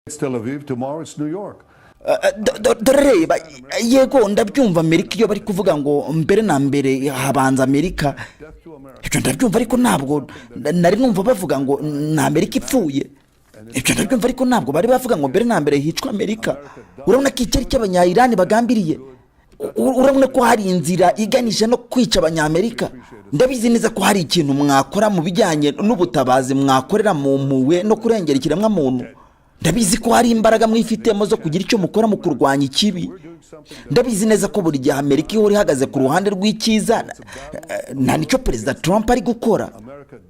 It's Tel Aviv, tomorrow it's New York. Reba yego ndabyumva Amerika iyo bari kuvuga ngo mbere na mbere habanza Amerika ibyo ndabyumva ariko ntabwo nari numva bavuga ngo na Amerika ipfuye ibyo ndabyumva ariko ntabwo bari bavuga ngo mbere na mbere hicwa Amerika urabona ko icyari cy'abanya-Iran bagambiriye urabona ko hari inzira iganisha no kwica abanya-Amerika ndabizi neza ko hari ikintu mwakora mu bijyanye n'ubutabazi mwakorera mu mpuwe no kurengera ikiremwa muntu ndabizi ko hari imbaraga mwifitemo zo kugira icyo mukora mu kurwanya ikibi ndabizi neza ko buri gihe Amerika ihora ihagaze ku ruhande rw'icyiza nta nicyo Perezida Trump ari gukora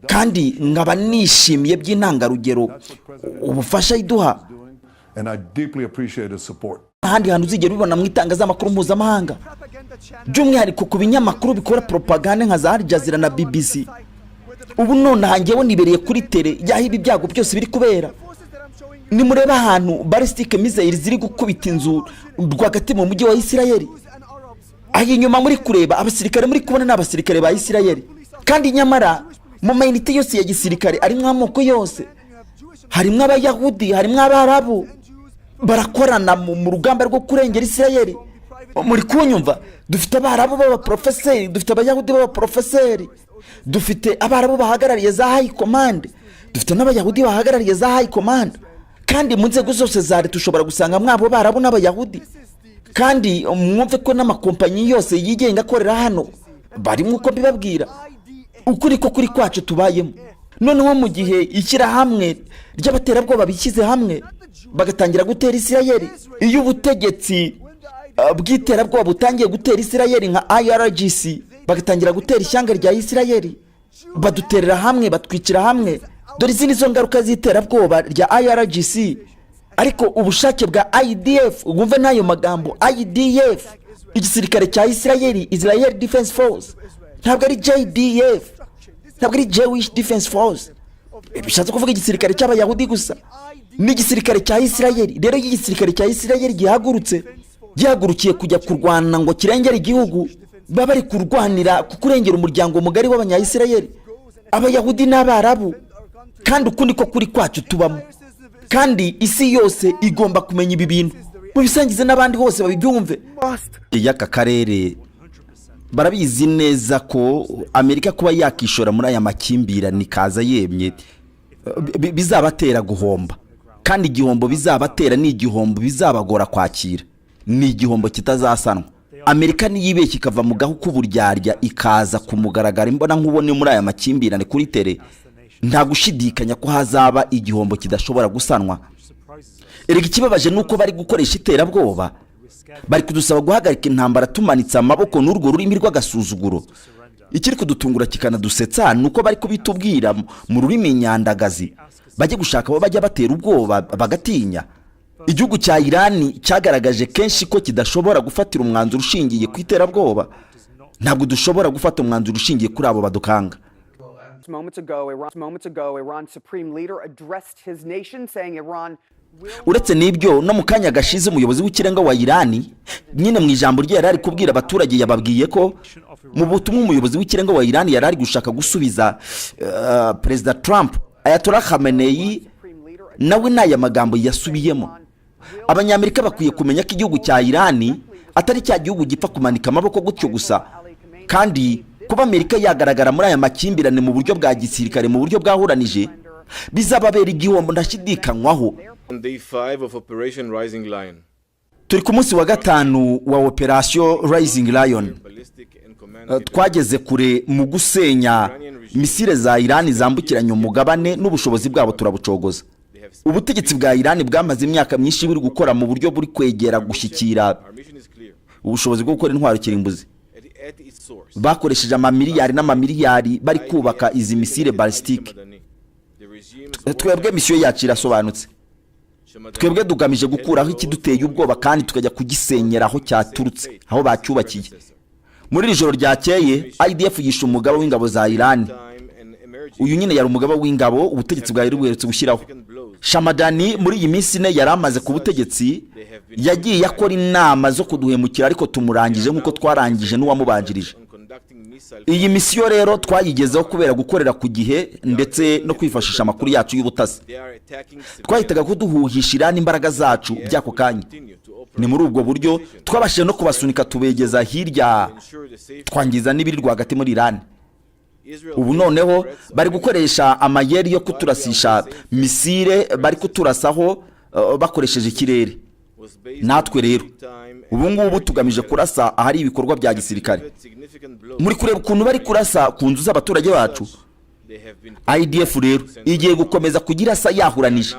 kandi nkaba nishimiye by'intangarugero ubufasha iduha ahandi hantu uzigera ubibona mu itangazamakuru mpuzamahanga by'umwihariko ku binyamakuru bikora propaganda nka za Al Jazeera na BBC ubu none hangewe nibereye kuri tele yaho ibi byago byose biri kubera nimureba ahantu ballistic missiles ziri gukubita inzu rwagati mu mujyi wa Isirayeli aho inyuma muri kureba abasirikare muri kubona n'abasirikare ba Isirayeli kandi nyamara mu mayinite yose ya gisirikare arimwe amoko yose harimwe abayahudi harimwe abarabu barakorana mu rugamba rwo kurengera Isirayeli muri kunyumva dufite abarabu b'abaprofeseri dufite abayahudi b'abaprofeseri dufite abarabu bahagarariye za high command dufite n'abayahudi bahagarariye za high command kandi mu nzego zose za leta ushobora gusanga mwabo barabu n'abayahudi kandi mwumve ko n'amakompanyi yose yigenga akorera hano barimo uko bibabwira ukuri ko kuri kwacu tubayemo noneho mu gihe ishyirahamwe ry'abaterabwoba bishyize hamwe bagatangira gutera Isirayeli iyo ubutegetsi bw'iterabwoba butangiye gutera Isirayeli nka IRGC bagatangira gutera ishyanga rya Isirayeli baduterera hamwe batwicira hamwe dore izi nizo ngaruka z'iterabwoba rya IRGC ariko ubushake bwa IDF wumve n'ayo magambo IDF igisirikare cya Isirayeli Israel Defense Force ntabwo ari JDF ntabwo ari Jewish Defense Force bishatse kuvuga igisirikare cy'abayahudi gusa n'igisirikare cya Isirayeli rero igisirikare cya Isirayeli gihagurukiye kujya kurwana ngo kirengere igihugu baba bari kurwanira kurengera umuryango mugari w'abanya-Isirayeli abayahudi n'abarabu kandi ukundi ko kuri kwacu tubamo kandi isi yose igomba kumenya ibi bintu mubisangize n'abandi hose babibyumve y'aka karere barabizi neza ko Amerika kuba yakishora muri aya makimbirane kaza yemye bizabatera guhomba kandi igihombo bizabatera ni igihombo bizabagora kwakira ni igihombo kitazasanwa Amerika niyibeshye ikava mu gahu k'uburyarya ikaza kumugaragara imbona nkubone muri aya makimbirane kuri tele nta gushidikanya ko hazaba igihombo kidashobora gusanwa erega ikibabaje nuko bari gukoresha iterabwoba bari kudusaba guhagarika intambara tumanitse amaboko n'urwo rurimi rw'agasuzuguro ikiri kudutungura kikanadusetsa nuko bari kubitubwira mu rurimi nyandagazi bajye gushaka abo bajya batera ubwoba bagatinya igihugu cya Iran cyagaragaje kenshi ko kidashobora gufatira umwanzuro ushingiye ku iterabwoba ntabwo dushobora gufata umwanzuro ushingiye kuri abo badukanga Moments ago, Iran's supreme leader addressed his nation saying Iran uretse n'ibyo no mu kanya gashize umuyobozi w'ikirenga wa Iran nyine mu ijambo rye yarari kubwira abaturage yababwiye ko mu butumwa umuyobozi w'ikirenga wa Iran yarari gushaka gusubiza Perezida Trump Ayatollah Khamenei nawe n'aya magambo yasubiyemo abanyamerika bakwiye kumenya ko igihugu cya Iran atari cya gihugu gipfa kumanika amaboko gutyo gusa kandi kuba Amerika yagaragara muri aya makimbirane mu buryo bwa gisirikare mu buryo bwahuranije bizababera igihombo ndashidikanywaho turi ku munsi wa gatanu wa Operation Rising Lion twageze kure mu gusenya misile za Iran zambukiranya umugabane n'ubushobozi bwabo turabucogoza ubutegetsi bwa Iran bwamaze imyaka myinshi buri gukora mu buryo buri kwegera gushyikira ubushobozi bwo gukora intwaro kirimbuzi bakoresheje amamiliyari n'amamiliyari bari kubaka izi misile ballistique twebwe misiyo yacu irasobanutse twebwe dugamije gukuraho ikiduteye ubwoba kandi tukajya kugisenyera aho cyaturutse aho bacyubakiye muri iri joro ryakeye IDF yishe umugaba w'ingabo za Iran uyu nyine yari umugaba w'ingabo ubutegetsi bwa Iran buherutse gushyiraho Shamadani muri iyi minsi ne yari amaze ku butegetsi yagiye yakora inama zo kuduhemukira ariko tumurangije nk'uko twarangije n'uwamubanjirije iyi misiyo rero twayigezeho kubera gukorera ku gihe ndetse no kwifashisha amakuru yacu y'ubutasi. Twahitaga kuduhuhisha Irani imbaraga zacu by'ako kanya. Ni muri ubwo buryo twabashije no kubasunika tubegeza hirya, twangiza n'ibiri rwagati muri Irani. Ubu noneho bari gukoresha amayeri yo kuturasisha misile, bari kuturasaho bakoresheje ikirere. Natwe rero ubu ngubu tugamije kurasa ahari ibikorwa bya gisirikare. Muri kureba ukuntu bari kurasa ku nzu z'abaturage bacu. IDF rero igiye gukomeza kugira sa yahuranije,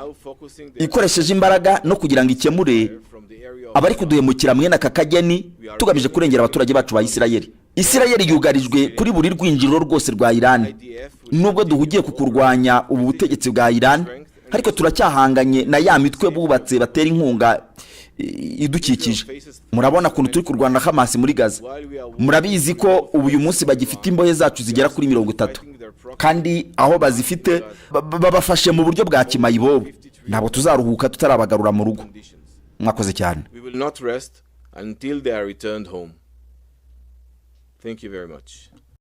ikoresheje imbaraga no kugira ngo ikemure abari kuduhemukira mwene aka kageni, tugamije kurengera abaturage bacu ba Isirayeli. Isirayeli yugarijwe kuri buri rwinjiriro rwose rwa Iran. Nubwo duhugiye ku kurwanya ubu butegetsi bwa Iran, ariko turacyahanganye na ya mitwe bubatse batera inkunga idukikije. Murabona kuntu turi kurwana na Hamas muri Gaza. Murabizi ko ubu uyu munsi bagifite imbohe zacu zigera kuri 30, kandi aho bazifite babafashe mu buryo bwa kimayibobo. Ntabwo tuzaruhuka tutarabagarura mu rugo. Mwakoze cyane. We will not rest until they are returned home. Thank you very much.